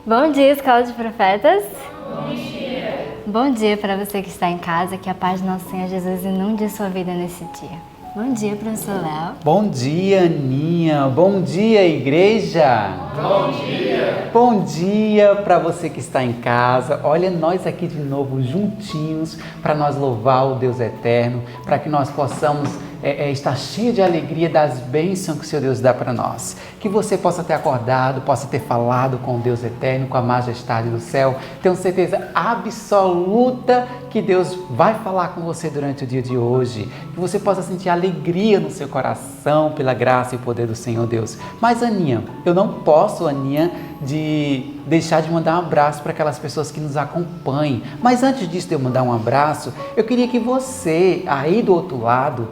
Bom dia, Escola de Profetas. Bom dia. Bom dia para você que está em casa, que a paz do nosso Senhor Jesus inunde sua vida nesse dia. Bom dia, professor Léo. Bom dia, Aninha. Bom dia, igreja. Bom dia. Bom dia para você que está em casa. Olha, nós aqui de novo juntinhos para nós louvar o Deus eterno, para que nós possamos estar cheio de alegria das bênçãos que o Senhor Deus dá para nós. Que você possa ter acordado, possa ter falado com o Deus eterno, com a majestade do céu. Tenho certeza absoluta que Deus vai falar com você durante o dia de hoje. Que você possa sentir alegria no seu coração pela graça e poder do Senhor Deus. Mas, Aninha, eu não posso, Aninha, de deixar de mandar um abraço para aquelas pessoas que nos acompanham. Mas antes disso de eu mandar um abraço, eu queria que você, aí do outro lado,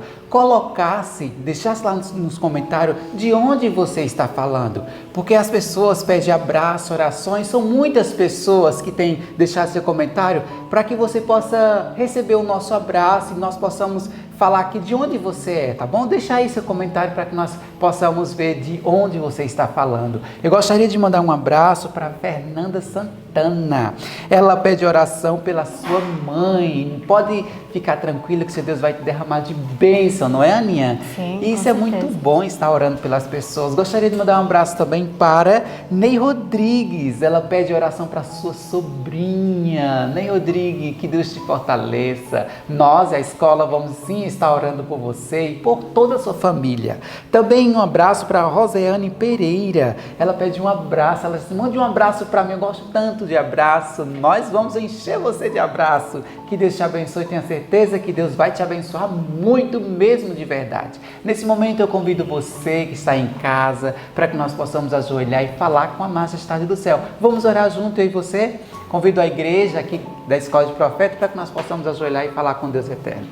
deixasse lá nos comentários de onde você está falando. Porque as pessoas pedem abraço, orações, são muitas pessoas que têm deixado seu comentário para que você possa receber o nosso abraço e nós possamos falar aqui de onde você é, tá bom? Deixa aí seu comentário para que nós possamos ver de onde você está falando. Eu gostaria de mandar um abraço para Fernanda Santana. Ela pede oração pela sua mãe. Pode ficar tranquila que seu Deus vai te derramar de bênção, não é, Aninha? Sim, e isso é muito bom estar orando pelas pessoas. Gostaria de mandar um abraço também para Ney Rodrigues. Ela pede oração para sua sobrinha. Ney Rodrigues, que Deus te fortaleça. Nós, a escola, vamos sim estar orando por você e por toda a sua família. Também um abraço para Roseane Pereira. Ela pede um abraço. Ela disse: mande um abraço para mim. Eu gosto tanto de abraço. Nós vamos encher você de abraço. Que Deus te abençoe. Tenha certeza que Deus vai te abençoar muito mesmo de verdade. Nesse momento eu convido você que está em casa para que nós possamos ajoelhar e falar com a majestade do céu. Vamos orar junto, eu e você? Convido a igreja aqui da Escola de Profetas para que nós possamos ajoelhar e falar com Deus eterno.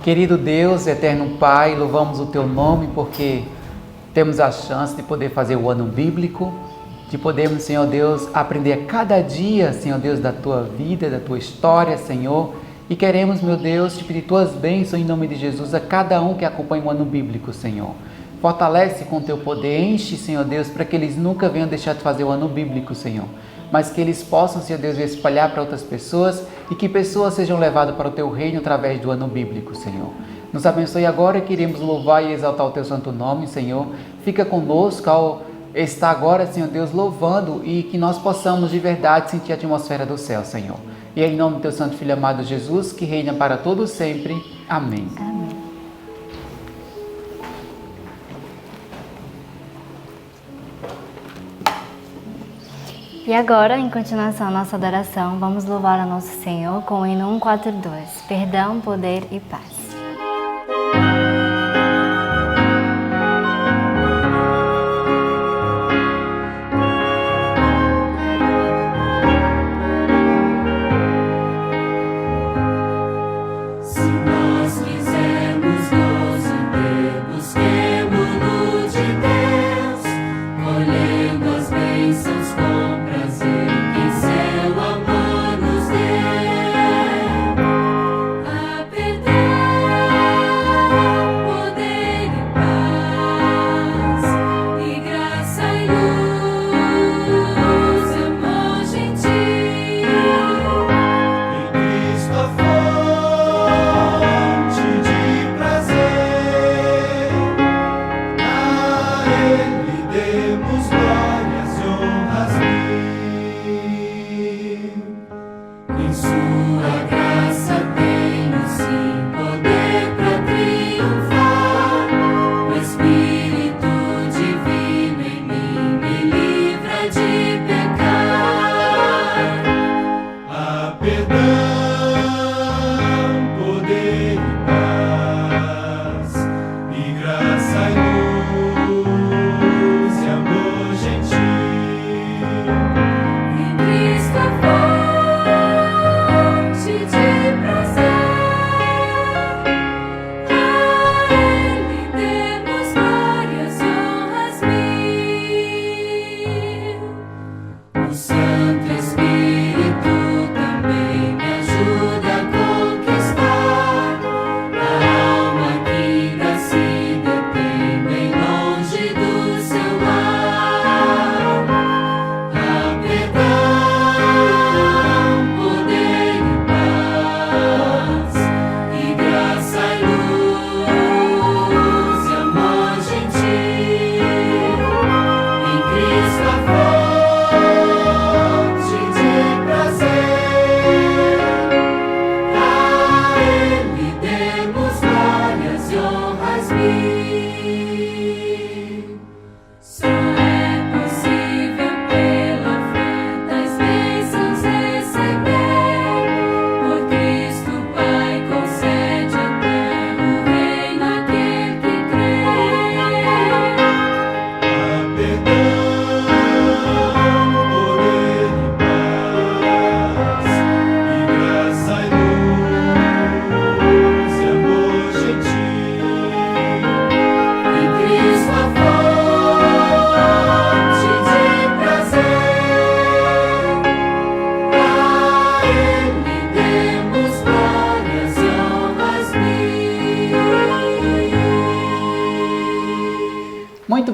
Querido Deus, eterno Pai, louvamos o Teu nome porque temos a chance de poder fazer o ano bíblico, de podermos, Senhor Deus, aprender a cada dia, Senhor Deus, da Tua vida, da Tua história, Senhor. E queremos, meu Deus, te pedir Tuas bênçãos em nome de Jesus a cada um que acompanha o ano bíblico, Senhor. Fortalece com Teu poder, enche, Senhor Deus, para que eles nunca venham deixar de fazer o ano bíblico, Senhor. Mas que eles possam, Senhor Deus, espalhar para outras pessoas e que pessoas sejam levadas para o Teu reino através do ano bíblico, Senhor. Nos abençoe agora, queremos louvar e exaltar o Teu santo nome, Senhor. Fica conosco ao estar agora, Senhor Deus, louvando e que nós possamos de verdade sentir a atmosfera do céu, Senhor. E é em nome do Teu santo Filho amado Jesus, que reina para todos sempre. Amém. Amém. E agora, em continuação à nossa adoração, vamos louvar a nosso Senhor com o hino 142, Perdão, Poder e Paz. Perdão.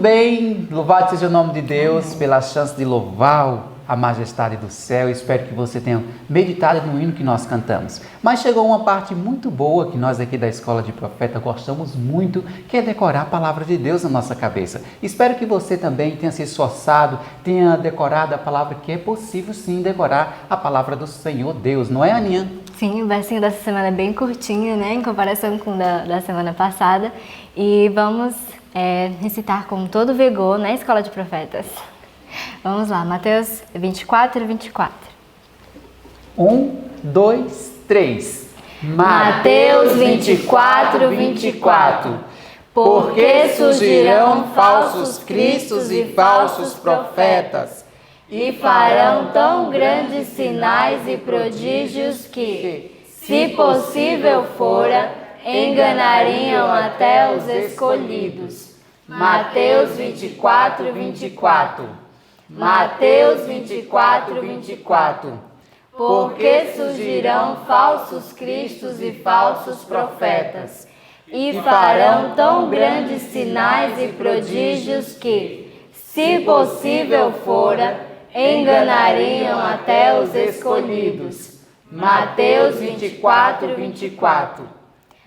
bem, louvado seja o nome de Deus pela chance de louvar a majestade do céu. Espero que você tenha meditado no hino que nós cantamos. Mas chegou uma parte muito boa que nós aqui da Escola de Profeta gostamos muito, que é decorar a palavra de Deus na nossa cabeça. Espero que você também tenha se esforçado, tenha decorado a palavra, que é possível sim decorar a palavra do Senhor Deus, não é, Aninha? Sim, o versinho dessa semana é bem curtinho, né, em comparação com o da semana passada. E vamos recitar com todo vigor na Escola de Profetas. Vamos lá, Mateus 24, 24. 1, 2, 3. Mateus 24, 24. Porque surgirão falsos cristos e falsos profetas, e farão tão grandes sinais e prodígios que, se possível fora, enganariam até os escolhidos. Mateus 24, 24. Mateus 24, 24. Porque surgirão falsos cristos e falsos profetas, e farão tão grandes sinais e prodígios que, se possível fora, enganariam até os escolhidos. Mateus 24, 24.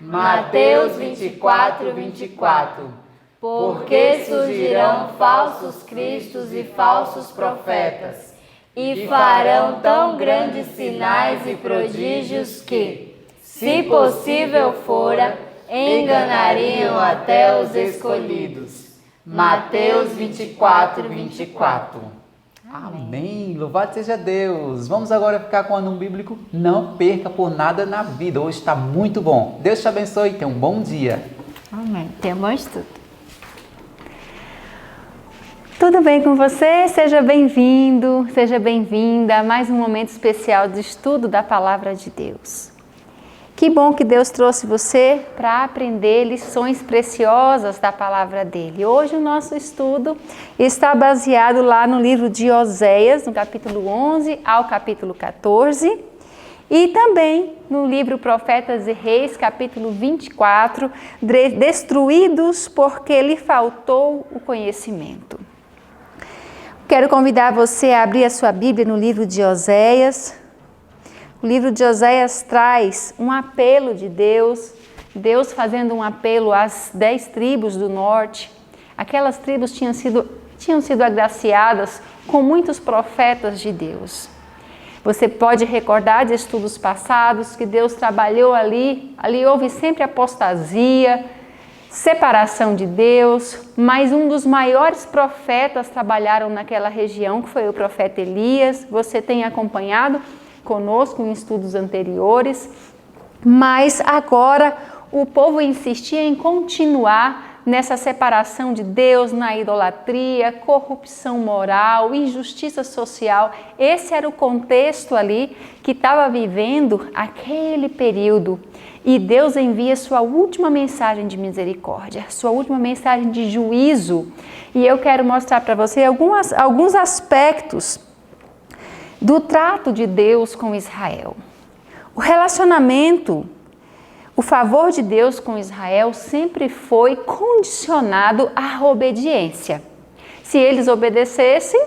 Mateus 24, 24. Porque surgirão falsos cristos e falsos profetas, e farão tão grandes sinais e prodígios que, se possível fora, enganariam até os escolhidos. Mateus 24, 24. Amém, louvado seja Deus. Vamos agora ficar com o ano bíblico. Não perca por nada na vida, hoje está muito bom. Deus te abençoe e tenha um bom dia. Amém, tenha um bom estudo. Tudo bem com você? Seja bem-vindo, seja bem-vinda a mais um momento especial de estudo da Palavra de Deus. Que bom que Deus trouxe você para aprender lições preciosas da Palavra dele. Hoje o nosso estudo está baseado lá no livro de Oséias, no capítulo 11 ao capítulo 14, e também no livro Profetas e Reis, capítulo 24, destruídos porque lhe faltou o conhecimento. Quero convidar você a abrir a sua Bíblia no livro de Oséias. O livro de Oséias traz um apelo de Deus, Deus fazendo um apelo às 10 tribos do norte. Aquelas tribos tinham sido agraciadas com muitos profetas de Deus. Você pode recordar de estudos passados que Deus trabalhou ali houve sempre apostasia, separação de Deus, mas um dos maiores profetas trabalharam naquela região, que foi o profeta Elias. Você tem acompanhado conosco em estudos anteriores, mas agora o povo insistia em continuar nessa separação de Deus, na idolatria, corrupção moral, injustiça social. Esse era o contexto ali que estava vivendo aquele período. E Deus envia sua última mensagem de misericórdia, sua última mensagem de juízo. E eu quero mostrar para você alguns aspectos do trato de Deus com Israel. O relacionamento, o favor de Deus com Israel sempre foi condicionado à obediência. Se eles obedecessem,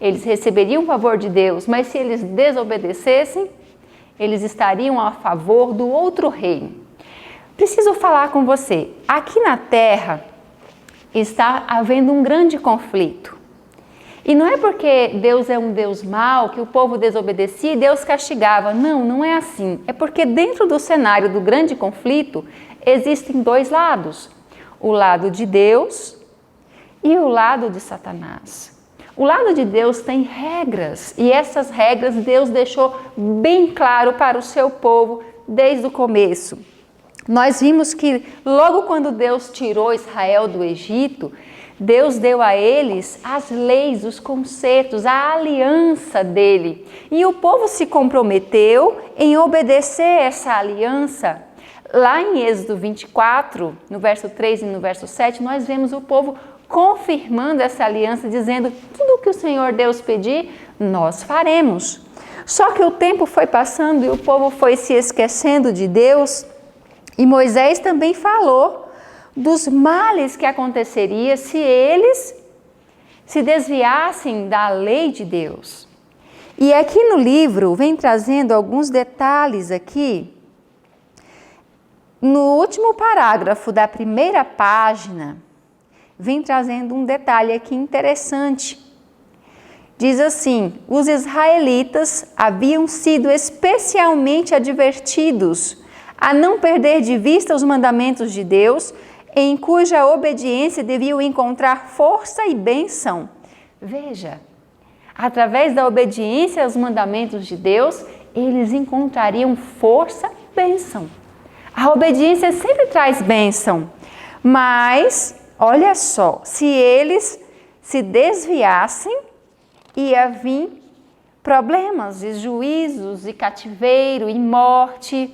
eles receberiam o favor de Deus, mas se eles desobedecessem, eles estariam a favor do outro reino. Preciso falar com você, aqui na terra está havendo um grande conflito. E não é porque Deus é um Deus mau, que o povo desobedecia e Deus castigava. Não, não é assim. É porque dentro do cenário do grande conflito existem dois lados. O lado de Deus e o lado de Satanás. O lado de Deus tem regras e essas regras Deus deixou bem claro para o seu povo desde o começo. Nós vimos que logo quando Deus tirou Israel do Egito, Deus deu a eles as leis, os conceitos, a aliança dele. E o povo se comprometeu em obedecer essa aliança. Lá em Êxodo 24, no verso 3 e no verso 7, nós vemos o povo confirmando essa aliança, dizendo: tudo que o Senhor Deus pedir, nós faremos. Só que o tempo foi passando e o povo foi se esquecendo de Deus. E Moisés também falou dos males que aconteceria se eles se desviassem da lei de Deus. E aqui no livro vem trazendo alguns detalhes aqui. No último parágrafo da primeira página, vem trazendo um detalhe aqui interessante. Diz assim: os israelitas haviam sido especialmente advertidos a não perder de vista os mandamentos de Deus, em cuja obediência deviam encontrar força e bênção. Veja, através da obediência aos mandamentos de Deus, eles encontrariam força e bênção. A obediência sempre traz bênção, mas, olha só, se eles se desviassem, ia vir problemas e juízos e cativeiro e morte.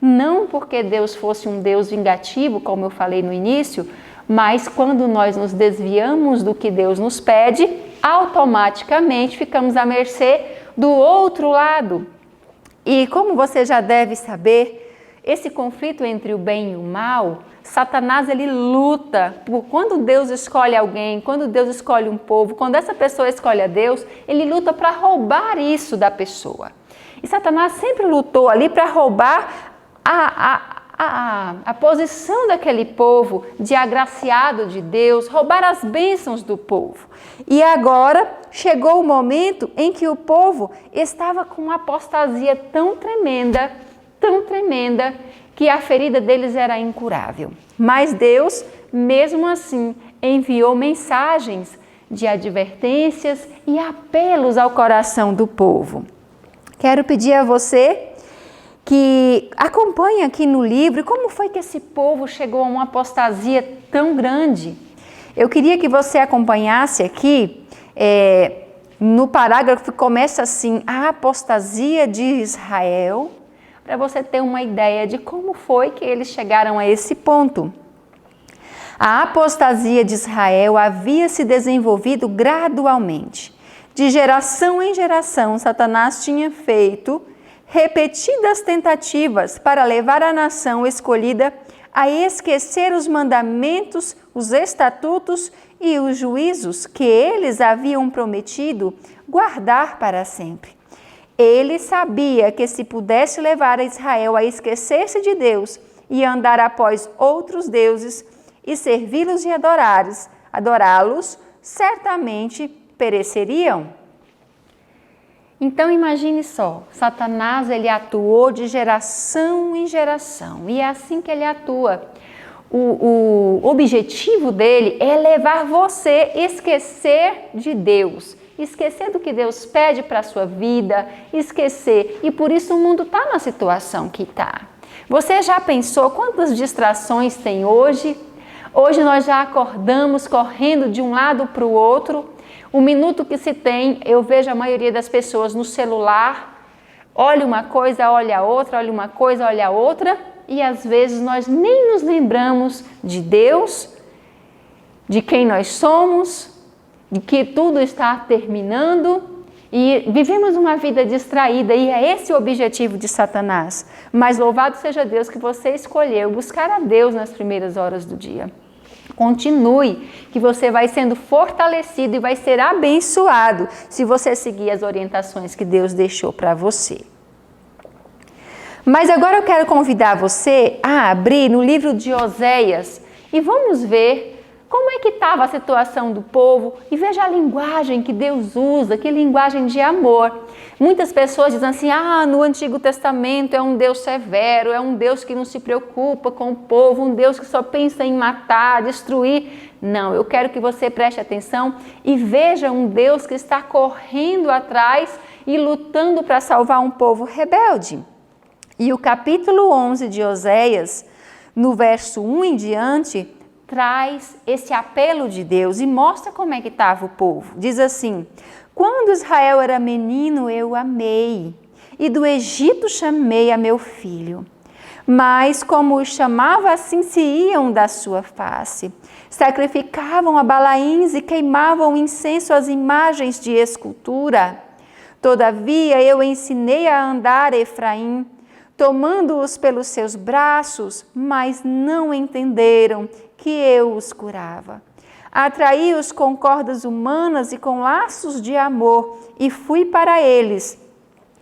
Não porque Deus fosse um Deus vingativo, como eu falei no início, mas quando nós nos desviamos do que Deus nos pede, automaticamente ficamos à mercê do outro lado. E como você já deve saber, esse conflito entre o bem e o mal, Satanás ele luta por quando Deus escolhe alguém, quando Deus escolhe um povo, quando essa pessoa escolhe a Deus, ele luta para roubar isso da pessoa. E Satanás sempre lutou ali para roubar a posição daquele povo de agraciado de Deus, roubar as bênçãos do povo. E agora chegou o momento em que o povo estava com uma apostasia tão tremenda, que a ferida deles era incurável. Mas Deus, mesmo assim, enviou mensagens de advertências e apelos ao coração do povo. Quero pedir a você que acompanhe aqui no livro como foi que esse povo chegou a uma apostasia tão grande. Eu queria que você acompanhasse aqui no parágrafo que começa assim: a apostasia de Israel, para você ter uma ideia de como foi que eles chegaram a esse ponto. A apostasia de Israel havia se desenvolvido gradualmente. De geração em geração, Satanás tinha feito repetidas tentativas para levar a nação escolhida a esquecer os mandamentos, os estatutos e os juízos que eles haviam prometido guardar para sempre. Ele sabia que se pudesse levar a Israel a esquecer-se de Deus e andar após outros deuses e servi-los e adorá-los, certamente pereceriam. Então imagine só, Satanás ele atuou de geração em geração e é assim que ele atua. O objetivo dele é levar você a esquecer de Deus, esquecer do que Deus pede para a sua vida, esquecer. E por isso o mundo está na situação que está. Você já pensou quantas distrações tem hoje? Hoje nós já acordamos correndo de um lado para o outro. O minuto que se tem, eu vejo a maioria das pessoas no celular, olha uma coisa, olha a outra, olha uma coisa, olha a outra, e às vezes nós nem nos lembramos de Deus, de quem nós somos, de que tudo está terminando, e vivemos uma vida distraída, e é esse o objetivo de Satanás. Mas louvado seja Deus que você escolheu buscar a Deus nas primeiras horas do dia. Continue, que você vai sendo fortalecido e vai ser abençoado se você seguir as orientações que Deus deixou para você. Mas agora eu quero convidar você a abrir no livro de Oséias e vamos ver como é que estava a situação do povo e veja a linguagem que Deus usa, que linguagem de amor. Muitas pessoas dizem assim, no Antigo Testamento é um Deus severo, é um Deus que não se preocupa com o povo, um Deus que só pensa em matar, destruir. Não, eu quero que você preste atenção e veja um Deus que está correndo atrás e lutando para salvar um povo rebelde. E o capítulo 11 de Oséias, no verso 1 em diante, traz esse apelo de Deus e mostra como é que estava o povo. Diz assim: quando Israel era menino, eu amei, e do Egito chamei a meu filho. Mas como os chamava, assim se iam da sua face. Sacrificavam a Balaíns e queimavam incenso às imagens de escultura. Todavia eu ensinei a andar Efraim, tomando-os pelos seus braços, mas não entenderam que eu os curava. Atraí-os com cordas humanas e com laços de amor, e fui para eles,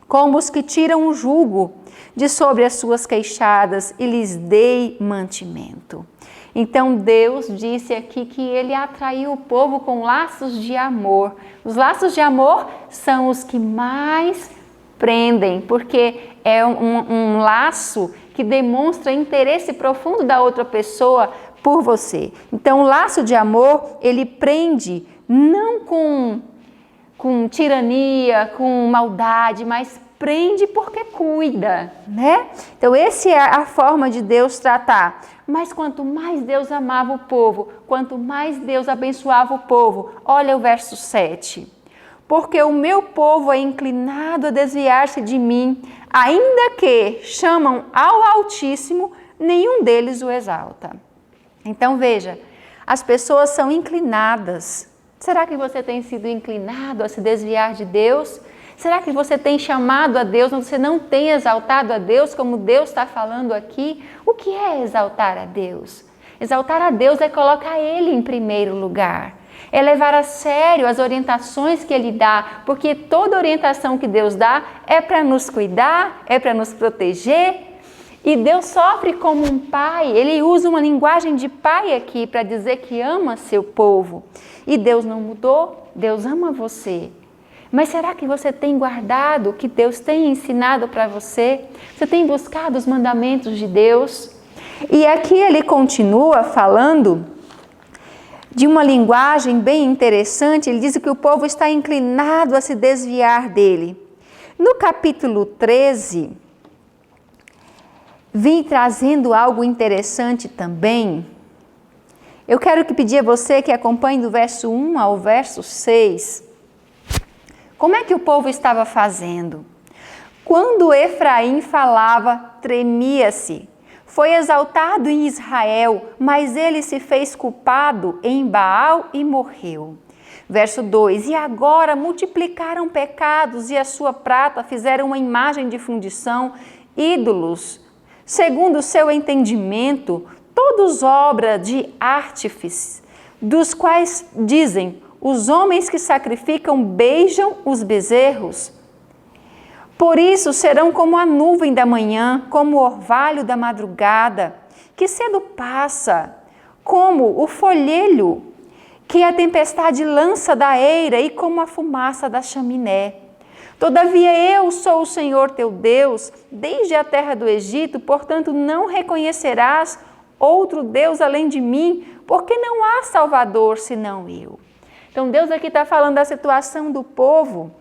como os que tiram o jugo de sobre as suas queixadas, e lhes dei mantimento. Então Deus disse aqui que ele atraiu o povo com laços de amor. Os laços de amor são os que mais prendem, porque é um laço que demonstra interesse profundo da outra pessoa por você. Então o laço de amor, ele prende não com tirania, com maldade, mas prende porque cuida, né? Então essa é a forma de Deus tratar. Mas quanto mais Deus amava o povo, quanto mais Deus abençoava o povo, olha o verso 7. Porque o meu povo é inclinado a desviar-se de mim, ainda que chamam ao Altíssimo, nenhum deles o exalta. Então veja, as pessoas são inclinadas. Será que você tem sido inclinado a se desviar de Deus? Será que você tem chamado a Deus, mas você não tem exaltado a Deus como Deus está falando aqui? O que é exaltar a Deus? Exaltar a Deus é colocar Ele em primeiro lugar. É levar a sério as orientações que Ele dá, porque toda orientação que Deus dá é para nos cuidar, é para nos proteger. E Deus sofre como um pai, Ele usa uma linguagem de pai aqui para dizer que ama seu povo. E Deus não mudou, Deus ama você. Mas será que você tem guardado o que Deus tem ensinado para você? Você tem buscado os mandamentos de Deus? E aqui ele continua falando de uma linguagem bem interessante. Ele diz que o povo está inclinado a se desviar dele. No capítulo 13, vem trazendo algo interessante também. Eu quero pedir a você que acompanhe do verso 1 ao verso 6. Como é que o povo estava fazendo? Quando Efraim falava, tremia-se. Foi exaltado em Israel, mas ele se fez culpado em Baal e morreu. Verso 2, e agora multiplicaram pecados e a sua prata fizeram uma imagem de fundição, ídolos, segundo o seu entendimento, todos obra de artífices, dos quais dizem, os homens que sacrificam beijam os bezerros. Por isso serão como a nuvem da manhã, como o orvalho da madrugada, que cedo passa, como o folhelho que a tempestade lança da eira e como a fumaça da chaminé. Todavia eu sou o Senhor teu Deus, desde a terra do Egito, portanto não reconhecerás outro Deus além de mim, porque não há Salvador senão eu. Então Deus aqui está falando da situação do povo.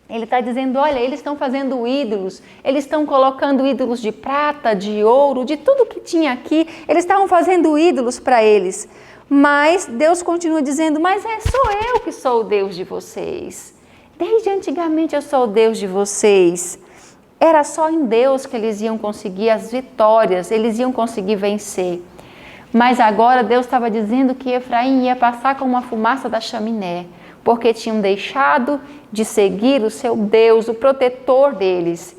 Ele está dizendo, olha, eles estão fazendo ídolos, eles estão colocando ídolos de prata, de ouro, de tudo que tinha aqui, eles estavam fazendo ídolos para eles. Mas Deus continua dizendo, mas sou eu que sou o Deus de vocês. Desde antigamente eu sou o Deus de vocês. Era só em Deus que eles iam conseguir as vitórias, eles iam conseguir vencer. Mas agora Deus estava dizendo que Efraim ia passar como uma fumaça da chaminé, porque tinham deixado de seguir o seu Deus, o protetor deles.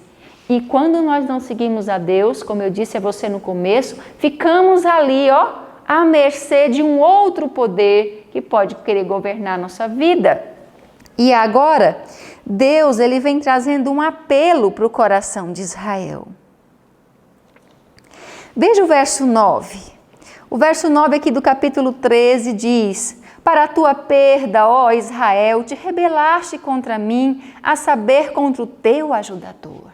E quando nós não seguimos a Deus, como eu disse a você no começo, ficamos ali, à mercê de um outro poder que pode querer governar a nossa vida. E agora, Deus ele vem trazendo um apelo para o coração de Israel. Veja o verso 9. O verso 9 aqui do capítulo 13 diz, para a tua perda, ó Israel, te rebelaste contra mim, a saber, contra o teu ajudador.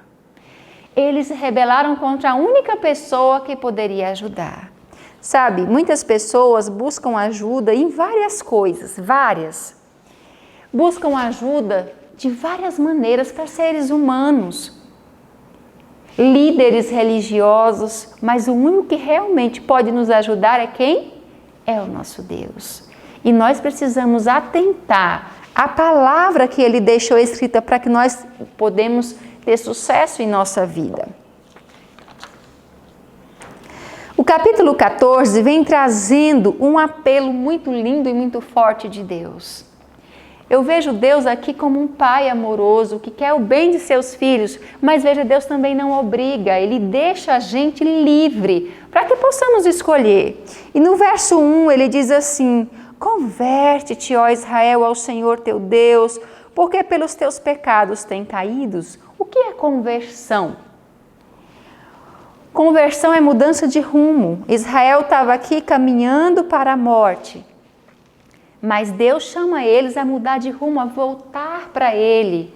Eles se rebelaram contra a única pessoa que poderia ajudar. Sabe, muitas pessoas buscam ajuda em várias coisas, várias. Buscam ajuda de várias maneiras para seres humanos. Líderes religiosos, mas o único que realmente pode nos ajudar é quem? É o nosso Deus. E nós precisamos atentar à palavra que Ele deixou escrita para que nós podemos ter sucesso em nossa vida. O capítulo 14 vem trazendo um apelo muito lindo e muito forte de Deus. Eu vejo Deus aqui como um pai amoroso que quer o bem de seus filhos, mas veja, Deus também não obriga, Ele deixa a gente livre para que possamos escolher. E no verso 1 ele diz assim: converte-te, ó Israel, ao Senhor teu Deus, porque pelos teus pecados têm caídos. O que é conversão? Conversão é mudança de rumo. Israel estava aqui caminhando para a morte. Mas Deus chama eles a mudar de rumo, a voltar para Ele.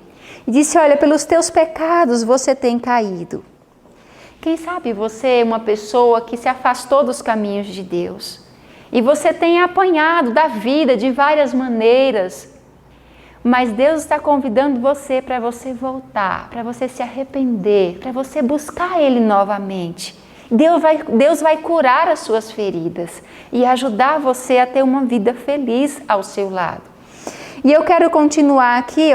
E disse: olha, pelos teus pecados você tem caído. Quem sabe você é uma pessoa que se afastou dos caminhos de Deus. E você tem apanhado da vida de várias maneiras. Mas Deus está convidando você para você voltar, para você se arrepender, para você buscar Ele novamente. Deus vai curar as suas feridas e ajudar você a ter uma vida feliz ao seu lado. E eu quero continuar aqui,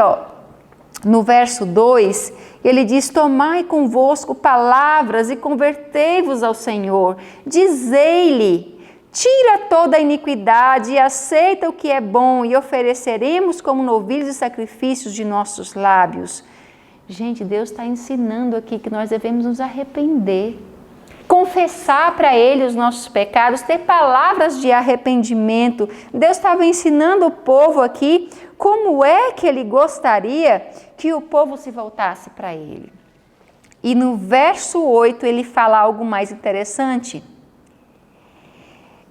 no verso 2, ele diz: tomai convosco palavras e convertei-vos ao Senhor. Dizei-lhe: tira toda a iniquidade e aceita o que é bom, e ofereceremos como novilhos e sacrifícios de nossos lábios. Gente, Deus está ensinando aqui que nós devemos nos arrepender. Confessar para Ele os nossos pecados, ter palavras de arrependimento. Deus estava ensinando o povo aqui como é que Ele gostaria que o povo se voltasse para Ele. E no verso 8 ele fala algo mais interessante.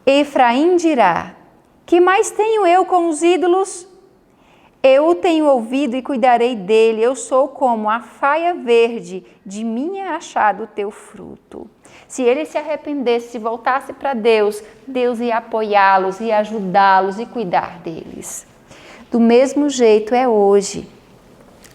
Efraim dirá: que mais tenho eu com os ídolos? Eu o tenho ouvido e cuidarei dele. Eu sou como a faia verde, de mim é achado o teu fruto. Se ele se arrependesse, se voltasse para Deus, Deus ia apoiá-los, ia ajudá-los e cuidar deles. Do mesmo jeito é hoje.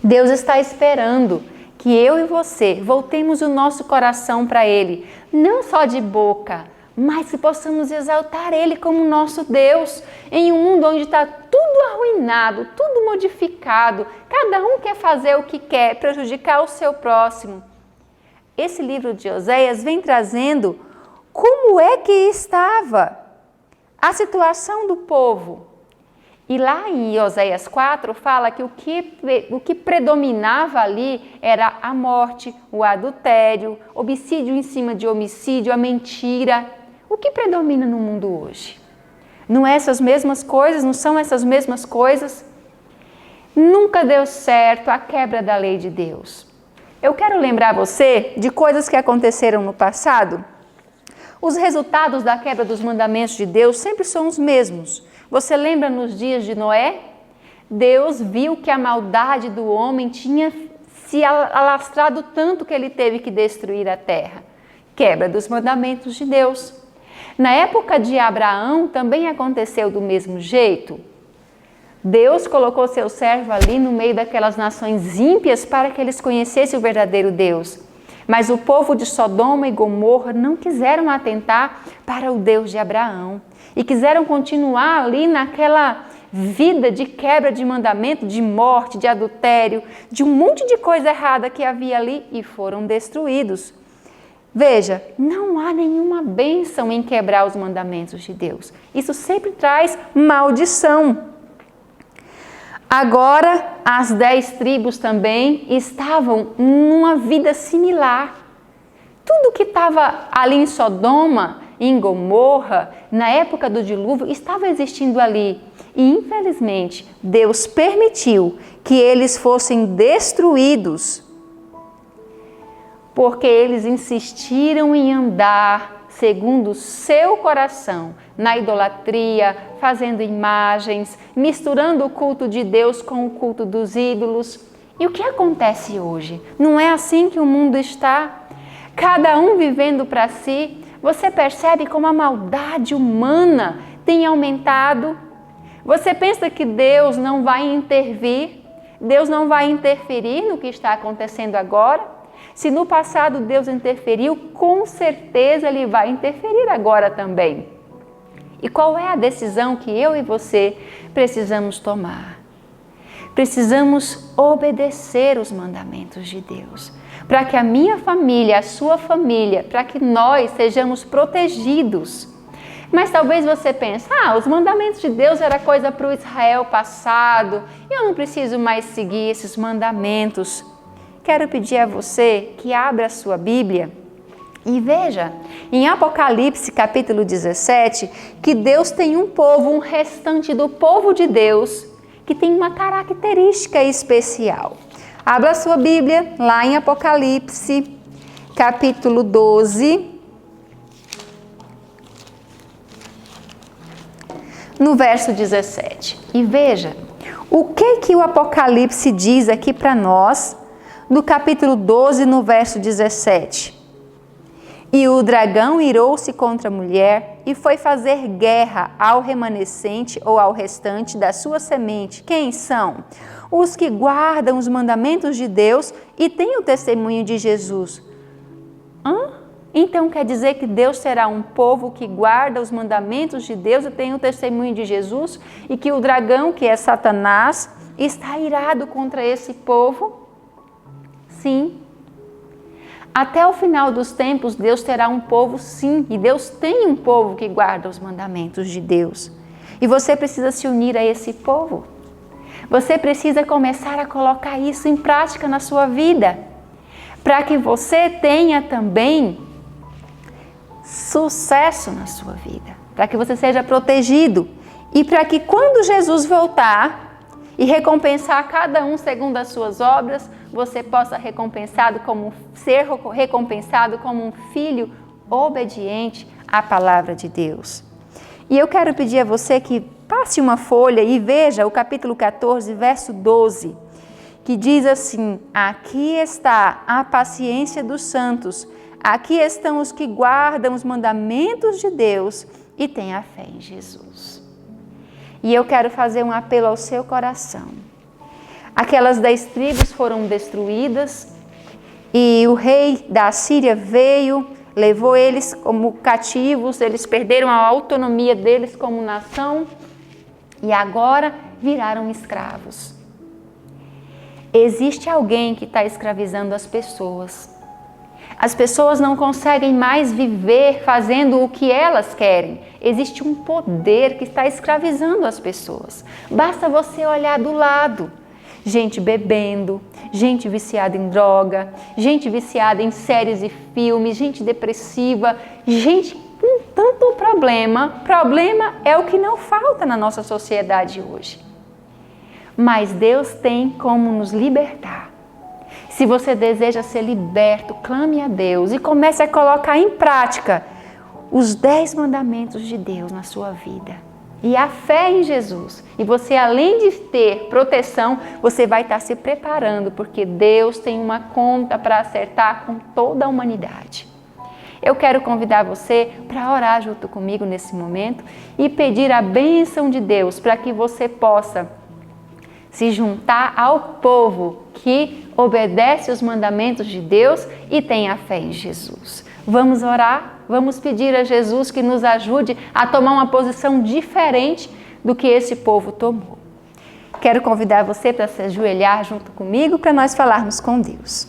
Deus está esperando que eu e você voltemos o nosso coração para Ele, não só de boca, mas que possamos exaltar Ele como nosso Deus, em um mundo onde está tudo arruinado, tudo modificado, cada um quer fazer o que quer, prejudicar o seu próximo. Esse livro de Oséias vem trazendo como é que estava a situação do povo. E lá em Oséias 4 fala que o que predominava ali era a morte, o adultério, homicídio em cima de homicídio, a mentira. O que predomina no mundo hoje? Não é essas mesmas coisas? Não são essas mesmas coisas? Nunca deu certo a quebra da lei de Deus. Eu quero lembrar você de coisas que aconteceram no passado. Os resultados da quebra dos mandamentos de Deus sempre são os mesmos. Você lembra nos dias de Noé? Deus viu que a maldade do homem tinha se alastrado tanto que ele teve que destruir a terra. Quebra dos mandamentos de Deus. Na época de Abraão também aconteceu do mesmo jeito. Deus colocou seu servo ali no meio daquelas nações ímpias para que eles conhecessem o verdadeiro Deus. Mas o povo de Sodoma e Gomorra não quiseram atentar para o Deus de Abraão e quiseram continuar ali naquela vida de quebra de mandamento, de morte, de adultério, de um monte de coisa errada que havia ali e foram destruídos. Veja, não há nenhuma bênção em quebrar os mandamentos de Deus. Isso sempre traz maldição. Agora, as 10 tribos também estavam numa vida similar. Tudo que estava ali em Sodoma, em Gomorra, na época do dilúvio, estava existindo ali. E, infelizmente, Deus permitiu que eles fossem destruídos, porque eles insistiram em andar segundo o seu coração, na idolatria, fazendo imagens, misturando o culto de Deus com o culto dos ídolos. E o que acontece hoje? Não é assim que o mundo está? Cada um vivendo para si. Você percebe como a maldade humana tem aumentado? Você pensa que Deus não vai intervir? Deus não vai interferir no que está acontecendo agora? Se no passado Deus interferiu, com certeza Ele vai interferir agora também. E qual é a decisão que eu e você precisamos tomar? Precisamos obedecer os mandamentos de Deus, para que a minha família, a sua família, para que nós sejamos protegidos. Mas talvez você pense, os mandamentos de Deus era coisa para o Israel passado, eu não preciso mais seguir esses mandamentos. Quero pedir a você que abra a sua Bíblia e veja, em Apocalipse capítulo 17, que Deus tem um povo, um restante do povo de Deus, que tem uma característica especial. Abra a sua Bíblia, lá em Apocalipse capítulo 12, no verso 17. E veja, o que o Apocalipse diz aqui para nós, no capítulo 12, no verso 17. E o dragão irou-se contra a mulher e foi fazer guerra ao remanescente ou ao restante da sua semente. Quem são? Os que guardam os mandamentos de Deus e têm o testemunho de Jesus. Então quer dizer que Deus terá um povo que guarda os mandamentos de Deus e tem o testemunho de Jesus, e que o dragão, que é Satanás, está irado contra esse povo? Sim. Até o final dos tempos, Deus terá um povo, sim, e Deus tem um povo que guarda os mandamentos de Deus. E você precisa se unir a esse povo. Você precisa começar a colocar isso em prática na sua vida, para que você tenha também sucesso na sua vida, para que você seja protegido e para que quando Jesus voltar e recompensar cada um segundo as suas obras, você possa ser recompensado como um filho obediente à palavra de Deus. E eu quero pedir a você que passe uma folha e veja o capítulo 14, verso 12, que diz assim: aqui está a paciência dos santos, aqui estão os que guardam os mandamentos de Deus e têm a fé em Jesus. E eu quero fazer um apelo ao seu coração. Aquelas 10 tribos foram destruídas e o rei da Síria veio, levou eles como cativos, eles perderam a autonomia deles como nação e agora viraram escravos. Existe alguém que está escravizando as pessoas. As pessoas não conseguem mais viver fazendo o que elas querem. Existe um poder que está escravizando as pessoas. Basta você olhar do lado. Gente bebendo, gente viciada em droga, gente viciada em séries e filmes, gente depressiva, gente com tanto problema. Problema é o que não falta na nossa sociedade hoje. Mas Deus tem como nos libertar. Se você deseja ser liberto, clame a Deus e comece a colocar em prática os 10 mandamentos de Deus na sua vida. E a fé em Jesus. E você, além de ter proteção, você vai estar se preparando, porque Deus tem uma conta para acertar com toda a humanidade. Eu quero convidar você para orar junto comigo nesse momento e pedir a bênção de Deus para que você possa se juntar ao povo que obedece os mandamentos de Deus e tem a fé em Jesus. Vamos orar? Vamos pedir a Jesus que nos ajude a tomar uma posição diferente do que esse povo tomou. Quero convidar você para se ajoelhar junto comigo para nós falarmos com Deus.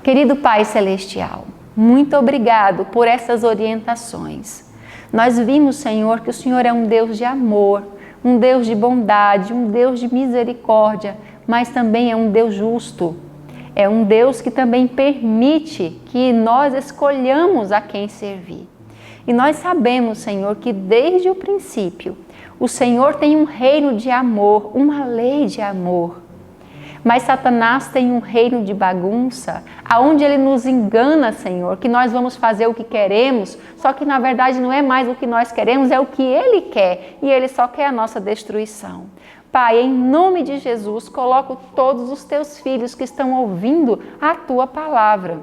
Querido Pai Celestial, muito obrigado por essas orientações. Nós vimos, Senhor, que o Senhor é um Deus de amor, um Deus de bondade, um Deus de misericórdia, mas também é um Deus justo. É um Deus que também permite que nós escolhamos a quem servir. E nós sabemos, Senhor, que desde o princípio, o Senhor tem um reino de amor, uma lei de amor. Mas Satanás tem um reino de bagunça, aonde ele nos engana, Senhor, que nós vamos fazer o que queremos, só que na verdade não é mais o que nós queremos, é o que ele quer, e ele só quer a nossa destruição. Pai, em nome de Jesus, coloco todos os teus filhos que estão ouvindo a tua palavra,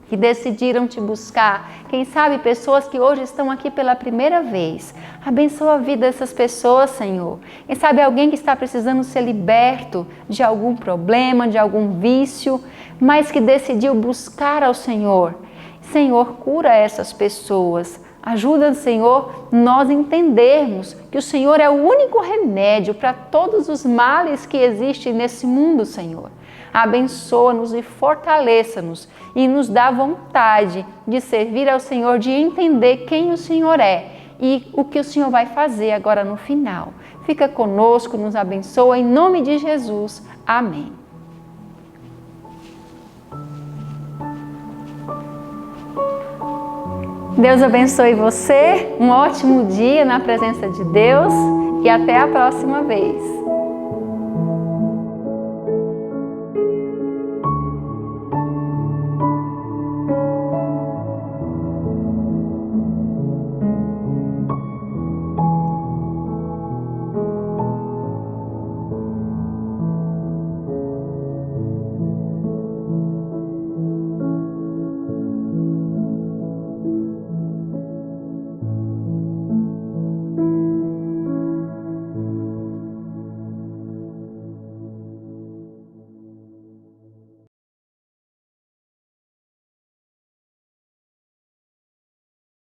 que decidiram te buscar. Quem sabe pessoas que hoje estão aqui pela primeira vez. Abençoa a vida dessas pessoas, Senhor. Quem sabe alguém que está precisando ser liberto de algum problema, de algum vício, mas que decidiu buscar ao Senhor. Senhor, cura essas pessoas. Ajuda, Senhor, nós entendermos que o Senhor é o único remédio para todos os males que existem nesse mundo, Senhor. Abençoa-nos e fortaleça-nos e nos dá vontade de servir ao Senhor, de entender quem o Senhor é e o que o Senhor vai fazer agora no final. Fica conosco, nos abençoa, em nome de Jesus. Amém. Deus abençoe você, um ótimo dia na presença de Deus e até a próxima vez.